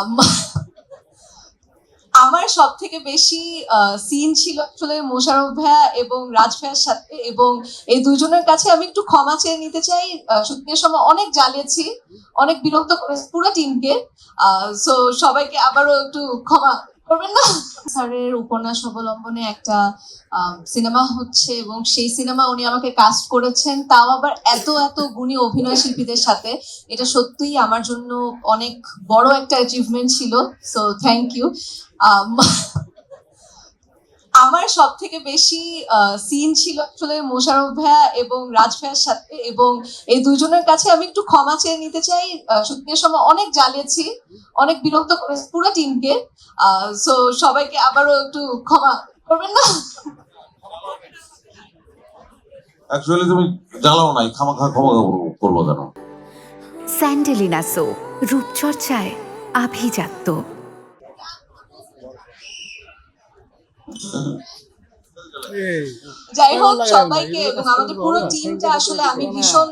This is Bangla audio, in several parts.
আম, আমার সব থেকে বেশি সিন ছিল আসলে মোশাররফ ভাইয়া এবং রাজ ভাইয়ার সাথে, এবং এই দুজনের কাছে আমি একটু ক্ষমা চেয়ে নিতে চাই। শুটিংয়ের সময় অনেক জ্বালিয়েছি, অনেক বিরক্ত করেছি পুরো টিমকে। সো সবাইকে আবারও একটু ক্ষমা করবেন না। স্যারের উপন্যাস অবলম্বনে একটা সিনেমা হচ্ছে, এবং সেই সিনেমা উনি আমাকে কাস্ট করেছেন, তাও আবার এত এত গুণী অভিনয় শিল্পীদের সাথে। এটা সত্যিই আমার জন্য অনেক বড় একটা অ্যাচিভমেন্ট ছিল। So thank you. আমার সব থেকে বেশি সিন ছিল আসলে মোশাররফ ভাইয়া এবং রাজ ভাইয়ার সাথে, এবং এই দুজনের কাছে আমি একটু ক্ষমা চেয়ে নিতে চাই। শুটিংয়ের সময় অনেক জ্বালিয়েছি, অনেক বিরক্ত করেছি পুরো টিমকে। সো সবাইকে আবারও একটু ক্ষমা করবেন না। অ্যাকচুয়ালি তুমি জ্বালাও নাই, খামাখা ক্ষমা করবো কেন? স্যান্ডেলিনা সো, রূপচর্চায় আভিজাত্য। যাই হোক, সবাইকে এবং আমাদের পুরো টিমটা আসলে আমি ভীষণ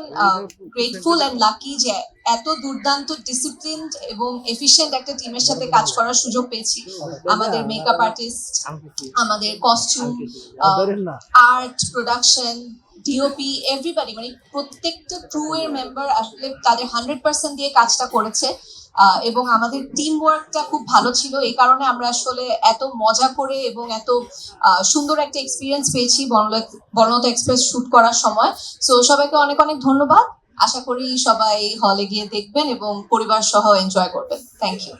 গ্রেটফুল এন্ড লাকি যে এত দুর্দান্ত ডিসিপ্লিনড এবং এফিশিয়েন্ট একটা টিমের সাথে কাজ করার সুযোগ পেয়েছি। আমাদের মেকআপ আর্টিস্ট, আমাদের costume, art, production, DOP, everybody, মানে প্রত্যেকটা ক্রু এর মেম্বার আসলে তাদের 100% দিয়ে কাজটা করেছে। এবং আমাদের টিম ওয়ার্কটা খুব ভালো ছিল, এই কারণে আমরা আসলে এত মজা করে এবং এত সুন্দর একটা এক্সপিরিয়েন্স পেয়েছি বনলতা এক্সপ্রেস শুট করার সময়। সো সবাইকে অনেক অনেক ধন্যবাদ। আশা করি সবাই হলে গিয়ে দেখবেন এবং পরিবার সহ এনজয় করবেন। Thank you.